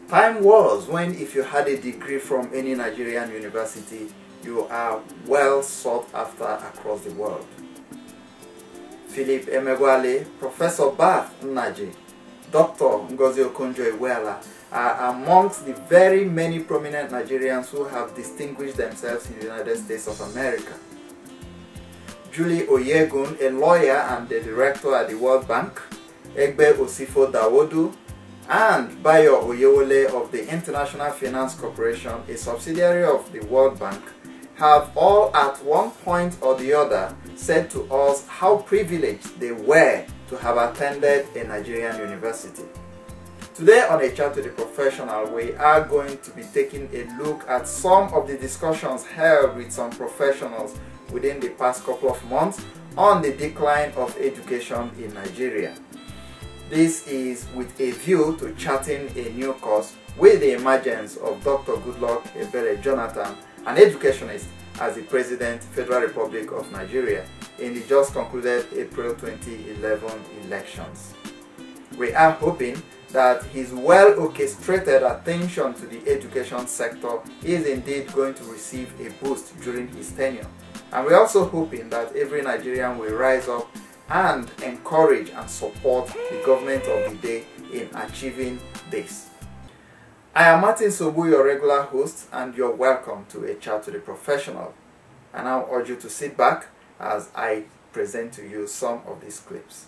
Time was when if you had a degree from any Nigerian university, you are well sought after across the world. Philip Emeagwali, Professor Bath Nnaji, Dr. Ngozi Okonjo-Iweala are amongst the very many prominent Nigerians who have distinguished themselves in the United States of America. Julie Oyegun, a lawyer and the director at the World Bank, Egbe Osifo Dawodu, and Bayo Oyewole of the International Finance Corporation, a subsidiary of the World Bank, have all at one point or the other said to us how privileged they were to have attended a Nigerian university. Today on A Chat with the Professional, we are going to be taking a look at some of the discussions held with some professionals within the past couple of months on the decline of education in Nigeria. This is with a view to charting a new course with the emergence of Dr. Goodluck Ebele Jonathan, an educationist, as the President, Federal Republic of Nigeria, in the just concluded April 2011 elections. We are hoping that his well-orchestrated attention to the education sector is indeed going to receive a boost during his tenure. And we're also hoping that every Nigerian will rise up and encourage and support the government of the day in achieving this. I am Martin Sobu, your regular host, and you're welcome to A Chat with the Professional. And I urge you to sit back as I present to you some of these clips.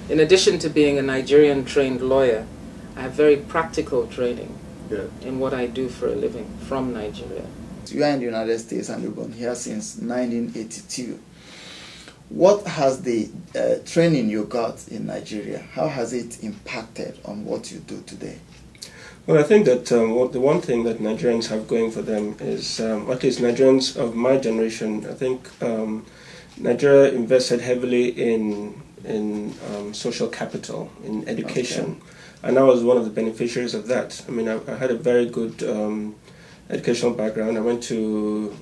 In addition to being a Nigerian trained lawyer, I have very practical training in what I do for a living from Nigeria. You are in the United States and you've been here since 1982. What has the training you got in Nigeria, how has it impacted on what you do today? Well, I think that the one thing that Nigerians have going for them is, at least Nigerians of my generation, I think Nigeria invested heavily in social capital, in education. Okay. And I was one of the beneficiaries of that. I mean, I had a very good educational background. I went to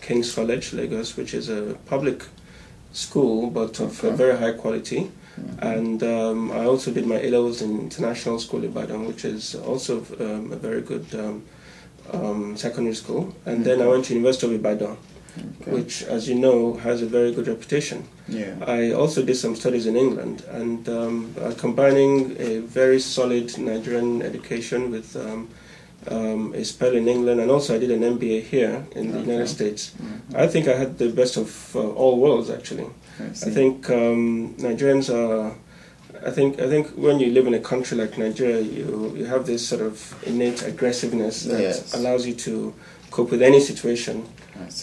King's College, Lagos, which is a public school, but of very high quality. And I also did my A-levels in International School Ibadan, which is also a very good secondary school. And then I went to University of Ibadan, which, as you know, has a very good reputation. Yeah. I also did some studies in England, and combining a very solid Nigerian education with a spell in England, and also I did an MBA here in the United States. I think I had the best of all worlds, actually. I think Nigerians are... I think when you live in a country like Nigeria, you have this sort of innate aggressiveness that allows you to cope with any situation,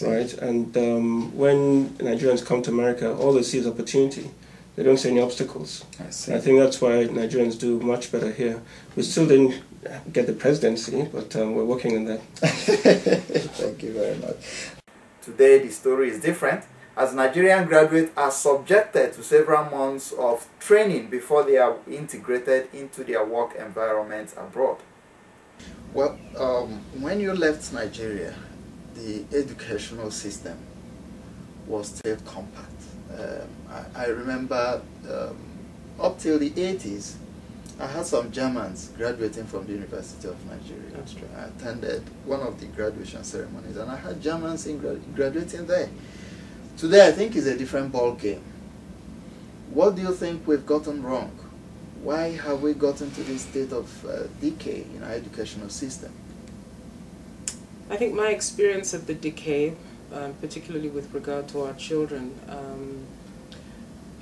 right? And when Nigerians come to America, all they see is opportunity. They don't see any obstacles. I think that's why Nigerians do much better here. We still didn't get the presidency, but we're working on that. Thank you very much. Today the story is different, as Nigerian graduates are subjected to several months of training before they are integrated into their work environment abroad. Well, when you left Nigeria, the educational system was still compact. I remember up till the 80s, I had some Germans graduating from the University of Nigeria. That's true. I attended one of the graduation ceremonies, and I had Germans graduating there. Today, I think, is a different ball game. What do you think we've gotten wrong? Why have we gotten to this state of decay in our educational system? I think my experience of the decay, particularly with regard to our children,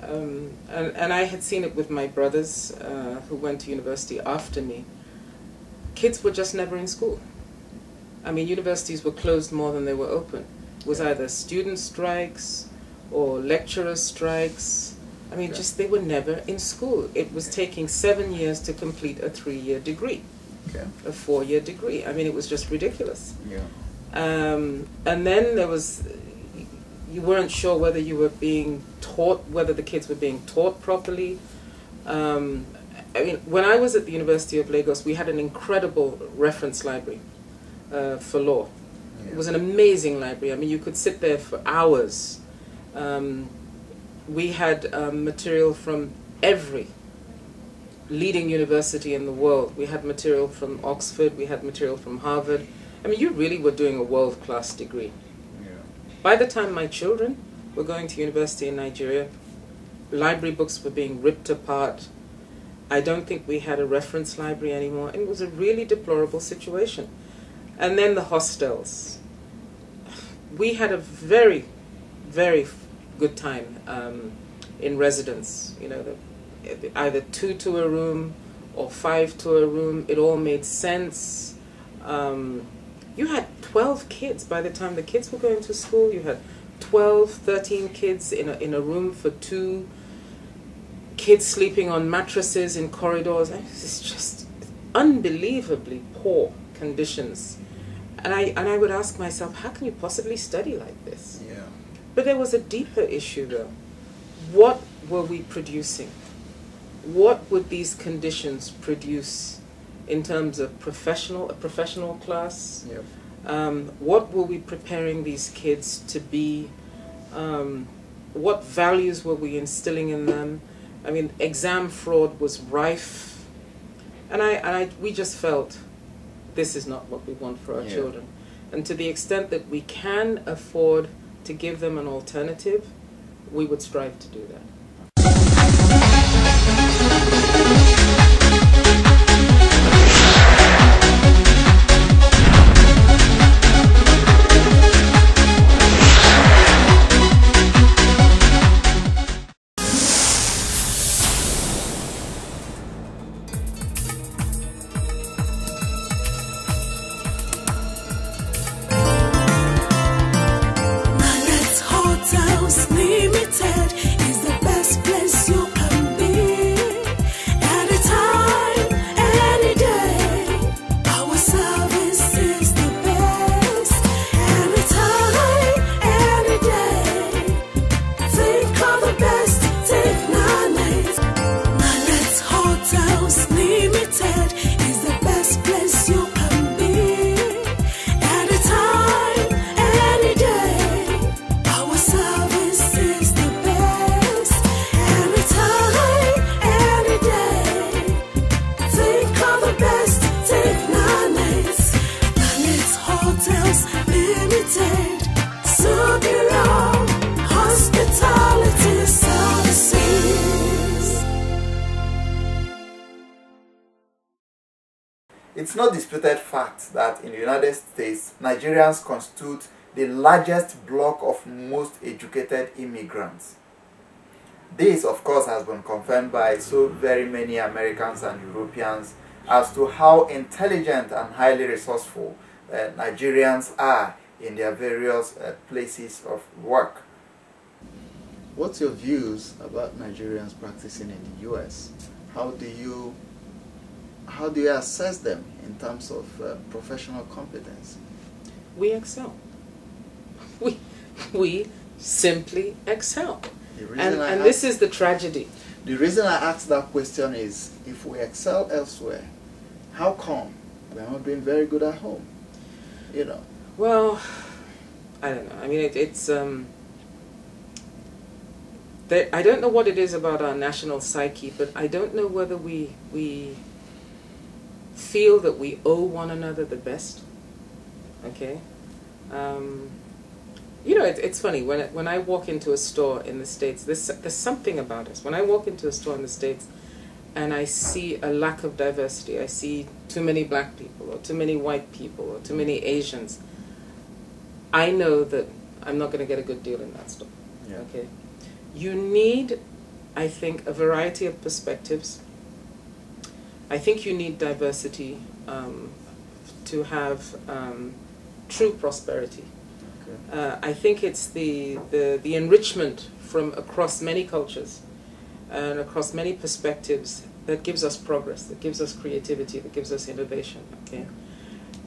and I had seen it with my brothers who went to university after me. Kids were just never in school. I mean, universities were closed more than they were open. It was either student strikes or lecturer strikes. I mean, just they were never in school. It was taking 7 years to complete a 3-year degree, a 4-year degree. I mean, it was just ridiculous. Yeah. And then there was, you weren't sure whether you were being taught, whether the kids were being taught properly. I mean, when I was at the University of Lagos, we had an incredible reference library for law. Yeah. It was an amazing library. I mean, you could sit there for hours. We had material from every leading university in the world. We had material from Oxford, we had material from Harvard. I mean, you really were doing a world-class degree. Yeah. By the time my children were going to university in Nigeria, library books were being ripped apart. I don't think we had a reference library anymore. And it was a really deplorable situation. And then the hostels. We had a very, very good time in residence. You know, either 2 to a room or 5 to a room. It all made sense. You had 12 kids by the time the kids were going to school. You had 12, 13 kids in a room for 2. Kids sleeping on mattresses in corridors. It's just unbelievably poor conditions. And I would ask myself, how can you possibly study like this? Yeah. But there was a deeper issue though. What were we producing? What would these conditions produce in terms of a professional class? Yep. What were we preparing these kids to be? What values were we instilling in them? I mean, exam fraud was rife, and we just felt this is not what we want for our children. And to the extent that we can afford to give them an alternative, we would strive to do that. It's no disputed fact that in the United States, Nigerians constitute the largest block of most educated immigrants. This, of course, has been confirmed by so very many Americans and Europeans as to how intelligent and highly resourceful Nigerians are in their various places of work. What's your views about Nigerians practicing in the U.S.? How do you assess them in terms of professional competence? We excel. We simply excel. And this is the tragedy. The reason I asked that question is, if we excel elsewhere, how come we're not doing very good at home? You know. Well, I don't know. I mean, it's I don't know what it is about our national psyche, but I don't know whether we feel that we owe one another the best. Okay. You know, it's funny when I walk into a store in the States. There's something about us. When I walk into a store in the States, and I see a lack of diversity, I see too many black people, or too many white people, or too many Asians, I know that I'm not going to get a good deal in that store. Yeah. Okay. You need, I think, a variety of perspectives. I think you need diversity to have true prosperity. Okay. I think it's the enrichment from across many cultures and across many perspectives that gives us progress, that gives us creativity, that gives us innovation. Okay.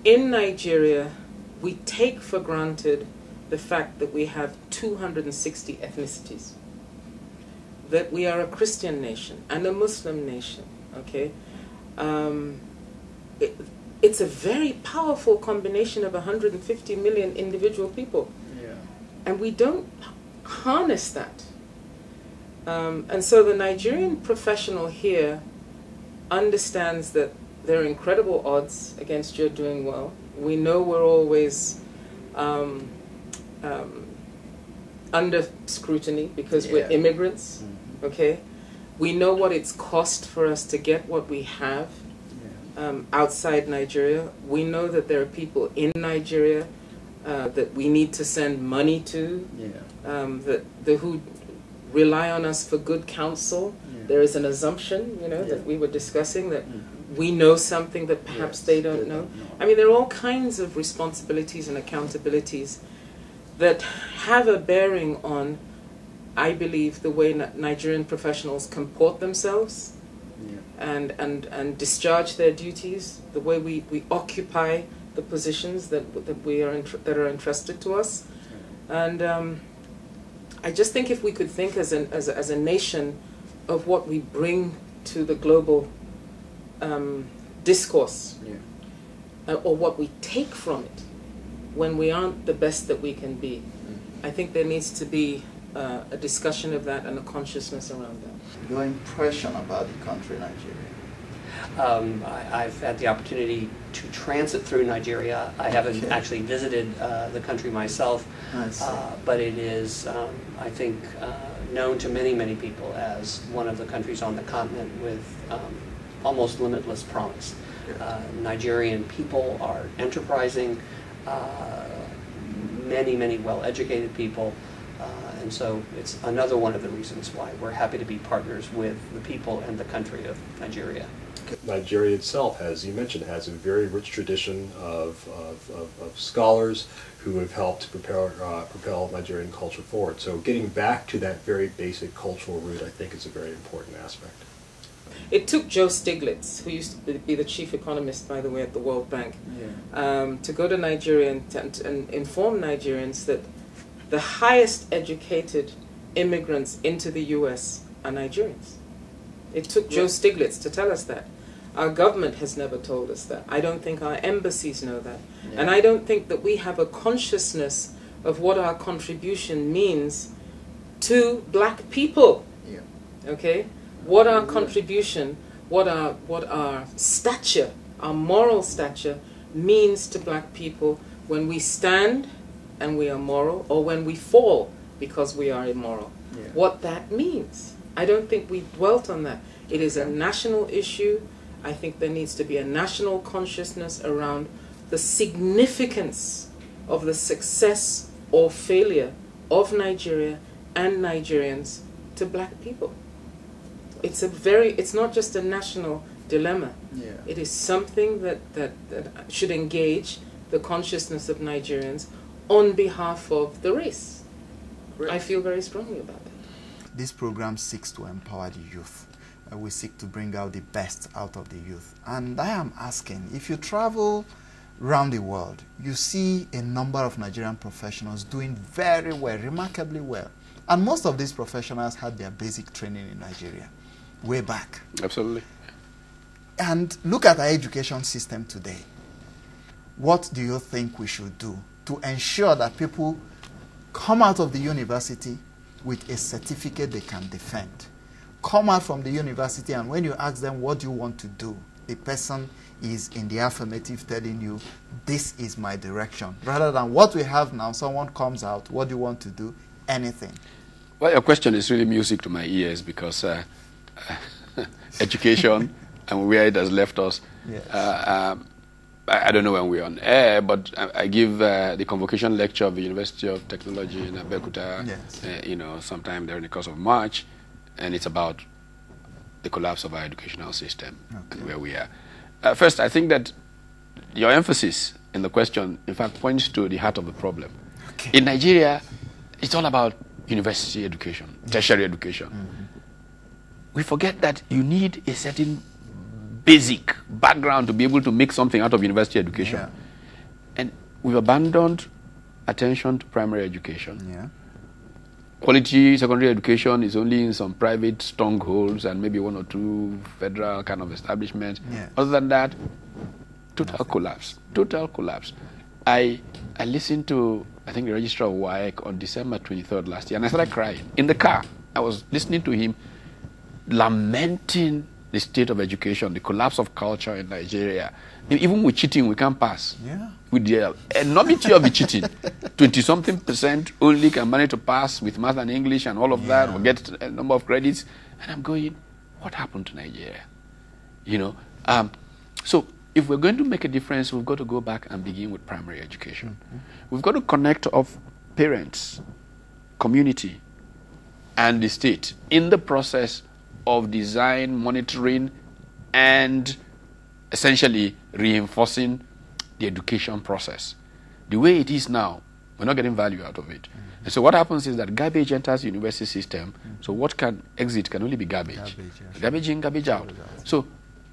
In Nigeria, we take for granted the fact that we have 260 ethnicities, that we are a Christian nation and a Muslim nation. okay? It's a very powerful combination of 150 million individual people. Yeah. And we don't harness that. And so the Nigerian professional here understands that there are incredible odds against your doing well. We know we're always under scrutiny because we're immigrants, okay? We know what it's cost for us to get what we have outside Nigeria. We know that there are people in Nigeria that we need to send money to, who rely on us for good counsel. There is an assumption, that we were discussing, that we know something that perhaps they don't know. I mean, there are all kinds of responsibilities and accountabilities that have a bearing on, I believe, the way Nigerian professionals comport themselves and discharge their duties, the way we occupy the positions that are entrusted to us. And I just think if we could think as a nation of what we bring to the global discourse, or what we take from it when we aren't the best that we can be, I think there needs to be a discussion of that and a consciousness around that. Your impression about the country, Nigeria? I've had the opportunity to transit through Nigeria. I haven't actually visited the country myself, but it is, I think, known to many, many people as one of the countries on the continent with almost limitless promise. Nigerian people are enterprising, many, many well-educated people, and so it's another one of the reasons why we're happy to be partners with the people and the country of Nigeria. Nigeria itself, as you mentioned, has a very rich tradition of scholars who have helped propel Nigerian culture forward. So getting back to that very basic cultural root, I think, is a very important aspect. It took Joe Stiglitz, who used to be the chief economist, by the way, at the World Bank, to go to Nigeria and inform Nigerians that the highest educated immigrants into the U.S. are Nigerians. It took Joe Stiglitz to tell us that. Our government has never told us that. I don't think our embassies know that. And I don't think that we have a consciousness of what our contribution means to black people. Okay? What our contribution, what our stature, our moral stature means to black people when we stand and we are moral, or when we fall because we are immoral. What that means. I don't think we dwelt on that. It is a national issue. I think there needs to be a national consciousness around the significance of the success or failure of Nigeria and Nigerians to black people. It's not just a national dilemma. It is something that should engage the consciousness of Nigerians on behalf of the race. I feel very strongly about that. This program seeks to empower the youth. We seek to bring out the best out of the youth. And I am asking, if you travel around the world, you see a number of Nigerian professionals doing very well, remarkably well. And most of these professionals had their basic training in Nigeria, way back. Absolutely. And look at our education system today. What do you think we should do to ensure that people come out of the university with a certificate they can defend? Come out from the university, and when you ask them, what do you want to do? The person is in the affirmative telling you, this is my direction. Rather than what we have now, someone comes out, what do you want to do? Anything. Well, your question is really music to my ears, because education and where it has left us. I don't know when we're on air, but I give the convocation lecture of the University of Technology in Abeokuta, sometime during the course of March, and it's about the collapse of our educational system and where we are. First, I think that your emphasis in the question, in fact, points to the heart of the problem. In Nigeria, it's all about university education, tertiary education. We forget that you need a certain basic background to be able to make something out of university education. And we've abandoned attention to primary education. quality secondary education is only in some private strongholds and maybe one or two federal kind of establishments. Yes. Other than that, total collapse. Total collapse. I listened to, I think, the Registrar of WAEC on December 23rd last year, and I started crying. In the car, I was listening to him lamenting the state of education, the collapse of culture in Nigeria. Even with cheating, we can't pass. Yeah. With the enormity of the cheating, 20-something% only can manage to pass with math and English and all of that, or get a number of credits. And I'm going, what happened to Nigeria? You know, so if we're going to make a difference, we've got to go back and begin with primary education. Mm-hmm. We've got to connect of parents, community, and the state in the process of design, monitoring, and essentially reinforcing the education process. The way it is now, we're not getting value out of it. Mm-hmm. And so what happens is that garbage enters the university system, so what can exit can only be garbage. Garbage in, garbage out. So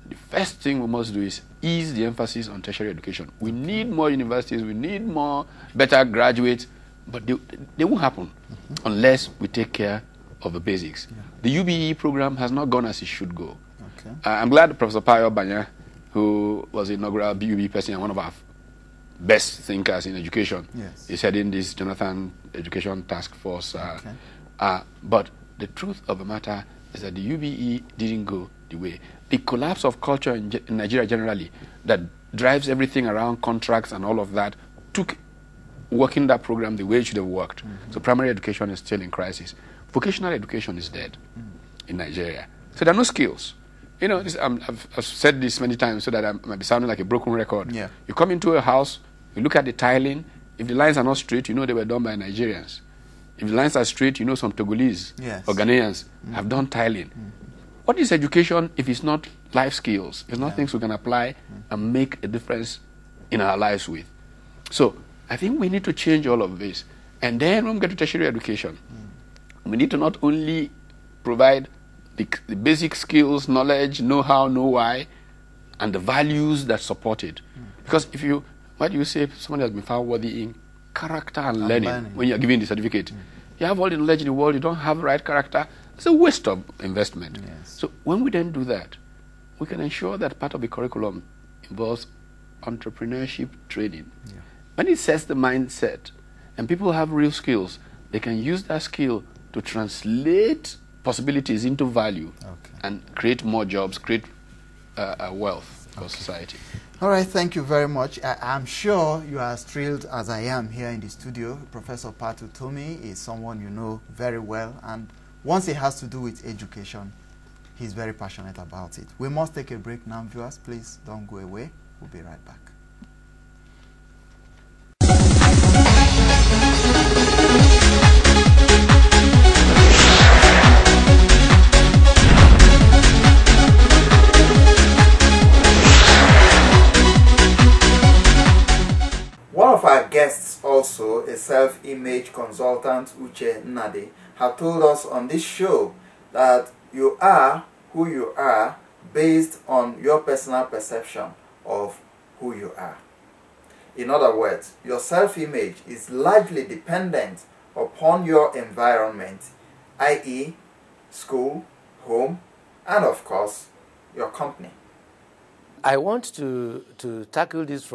the first thing we must do is ease the emphasis on tertiary education. We need more universities, we need more better graduates, but they won't happen unless we take care of the basics. Yeah. The UBE program has not gone as it should go. Okay. I'm glad Professor Payo Banya, who was the inaugural UBE president and one of our best thinkers in education, is heading this Jonathan Education Task Force. But the truth of the matter is that the UBE didn't go the way. The collapse of culture in Nigeria generally, that drives everything around contracts and all of that, took working that program the way it should have worked. Mm-hmm. So primary education is still in crisis. Vocational education is dead in Nigeria. So there are no skills. You know, I've said this many times so that I might be sounding like a broken record. Yeah. You come into a house, you look at the tiling. If the lines are not straight, you know they were done by Nigerians. If the lines are straight, you know some Togolese or Ghanaians have done tiling. What is education if it's not life skills? It's not things we can apply and make a difference in our lives with. So I think we need to change all of this. And then when we get to tertiary education, we need to not only provide the basic skills, knowledge, know-how, know-why, and the values that support it. Because what do you say if somebody has been found worthy in character and learning when you're giving the certificate? You have all the knowledge in the world, you don't have the right character, it's a waste of investment. Yes. So when we then do that, we can ensure that part of the curriculum involves entrepreneurship training. Yeah. When it sets the mindset and people have real skills, they can use that skill to translate possibilities into value and create more jobs, create wealth for society. All right, thank you very much. I'm sure you are as thrilled as I am here in the studio. Professor Patu Tomi is someone you know very well, and once it has to do with education, he's very passionate about it. We must take a break now, viewers. Please don't go away. We'll be right back. One of our guests, also a self-image consultant, Uche Nnadi, have told us on this show that you are who you are based on your personal perception of who you are. In other words, your self-image is largely dependent upon your environment, i.e., school, home, and of course, your company. I want to tackle this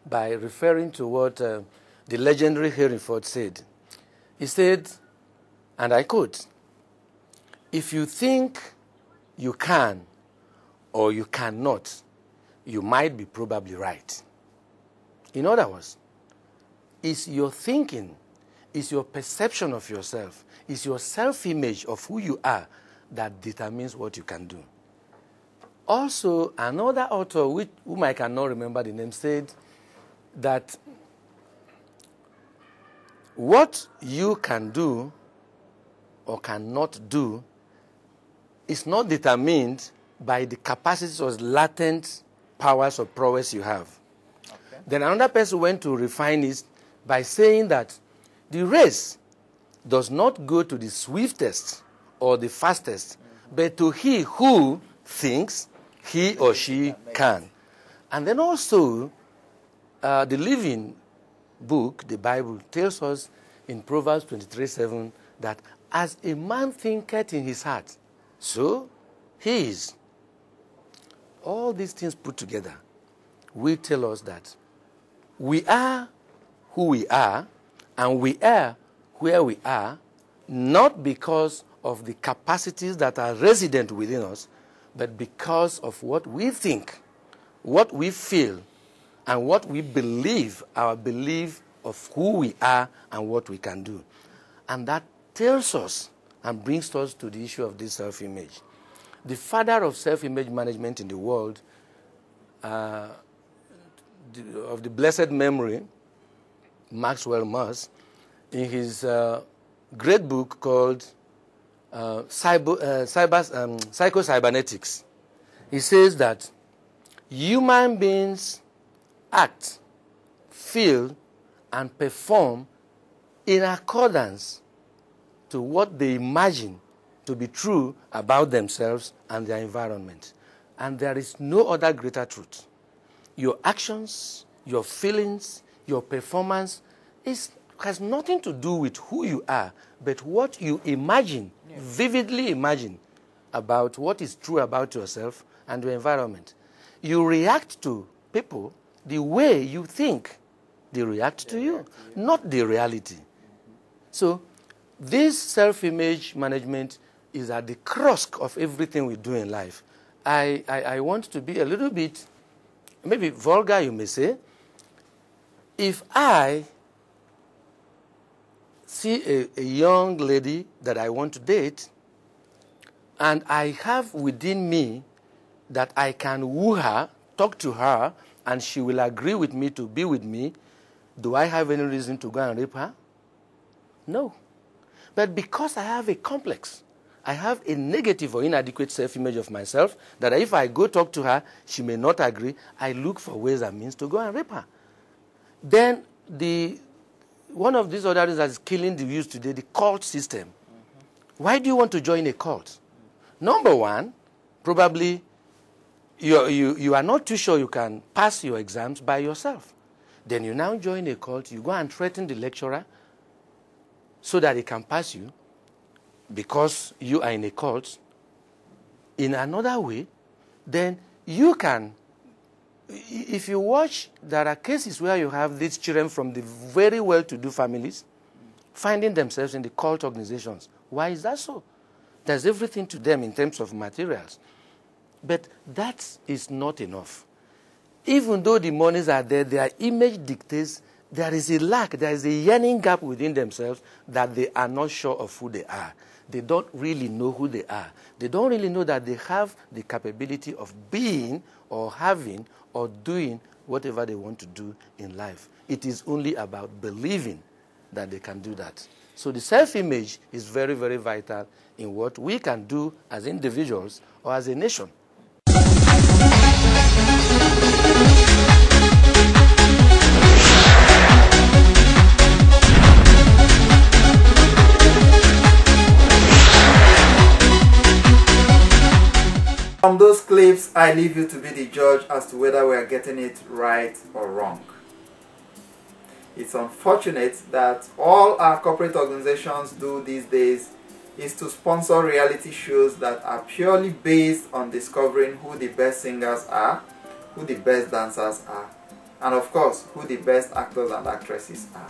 by referring to what the legendary Henry Ford said. He said, and I quote, "If you think you can or you cannot, you might be probably right." In other words, it's your thinking, it's your perception of yourself, it's your self-image of who you are that determines what you can do. Also, another author, whom I cannot remember the name, said that what you can do or cannot do is not determined by the capacities or latent powers or prowess you have. Okay. Then another person went to refine it by saying that the race does not go to the swiftest or the fastest, but to he who thinks he or she can. And then also, the Living Book, the Bible, tells us in Proverbs 23:7 that as a man thinketh in his heart, so he is. All these things put together will tell us that we are who we are, and we are where we are, not because of the capacities that are resident within us, but because of what we think, what we feel, and what we believe, our belief of who we are and what we can do. And that tells us and brings us to the issue of this self-image. The father of self-image management in the world, of the blessed memory, Maxwell Moss, in his great book called Psycho-Cybernetics, he says that human beings act, feel, and perform in accordance to what they imagine to be true about themselves and their environment. And there is no other greater truth. Your actions, your feelings, your performance has nothing to do with who you are, but what you imagine, vividly imagine, about what is true about yourself and your environment. You react to people the way you think they react to you, not the reality. So this self-image management is at the crux of everything we do in life. I want to be a little bit, maybe vulgar, you may say. If I see a young lady that I want to date, and I have within me that I can woo her, talk to her, and she will agree with me to be with me, do I have any reason to go and rape her? No. But because I have a complex, I have a negative or inadequate self-image of myself, that if I go talk to her, she may not agree, I look for ways and means to go and rape her. Then one of these other things that is killing the youth today, the cult system. Why do you want to join a cult? Number one, probably you are not too sure you can pass your exams by yourself. Then you now join a cult, you go and threaten the lecturer so that he can pass you because you are in a cult. In another way, then you can, if you watch, there are cases where you have these children from the very well-to-do families finding themselves in the cult organizations. Why is that so? There's everything to them in terms of materials. But that is not enough. Even though the monies are there, their image dictates there is a lack, there is a yearning gap within themselves that they are not sure of who they are. They don't really know who they are. They don't really know that they have the capability of being or having or doing whatever they want to do in life. It is only about believing that they can do that. So the self-image is very, very vital in what we can do as individuals or as a nation. From those clips, I leave you to be the judge as to whether we are getting it right or wrong. It's unfortunate that all our corporate organizations do these days is to sponsor reality shows that are purely based on discovering who the best singers are, who the best dancers are, and of course, who the best actors and actresses are.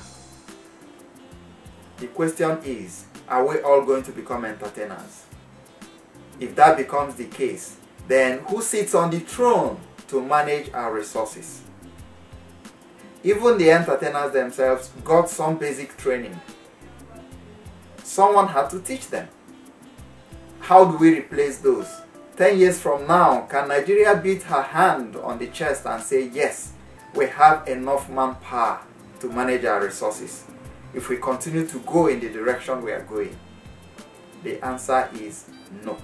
The question is, are we all going to become entertainers? If that becomes the case, then who sits on the throne to manage our resources? Even the entertainers themselves got some basic training. Someone had to teach them. How do we replace those? 10 years from now, can Nigeria beat her hand on the chest and say, yes, we have enough manpower to manage our resources if we continue to go in the direction we are going? The answer is no.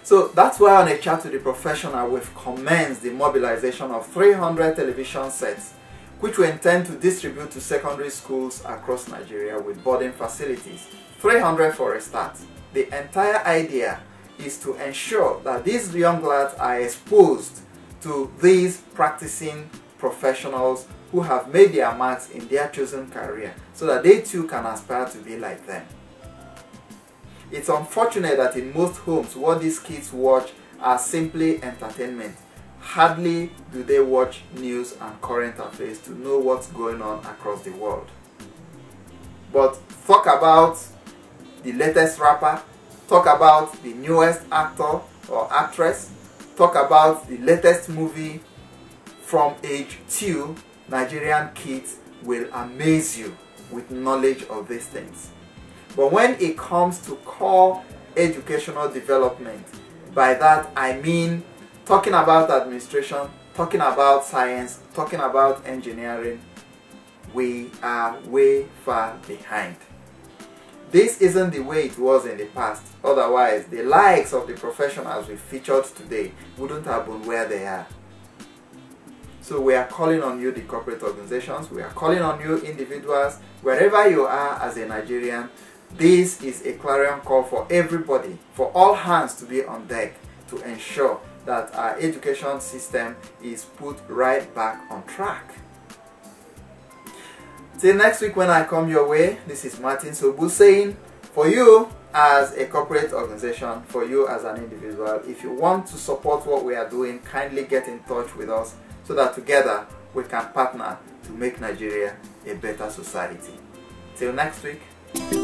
So that's why on A Chat to the Professional, we've commenced the mobilization of 300 television sets, which we intend to distribute to secondary schools across Nigeria with boarding facilities. 300 for a start. The entire idea is to ensure that these young lads are exposed to these practicing professionals who have made their marks in their chosen career, so that they too can aspire to be like them. It's unfortunate that in most homes, what these kids watch are simply entertainment. Hardly do they watch news and current affairs to know what's going on across the world. But talk about the latest rapper, talk about the newest actor or actress, talk about the latest movie, from age 2, Nigerian kids will amaze you with knowledge of these things. But when it comes to core educational development, by that I mean talking about administration, talking about science, talking about engineering, we are way far behind. This isn't the way it was in the past. Otherwise, the likes of the professionals we featured today wouldn't have been where they are. So we are calling on you, the corporate organizations, we are calling on you, individuals, wherever you are as a Nigerian. This is a clarion call for everybody, for all hands to be on deck to ensure that our education system is put right back on track. Till next week when I come your way, this is Martin Sobu saying, for you as a corporate organization, for you as an individual, if you want to support what we are doing, kindly get in touch with us so that together we can partner to make Nigeria a better society. Till next week.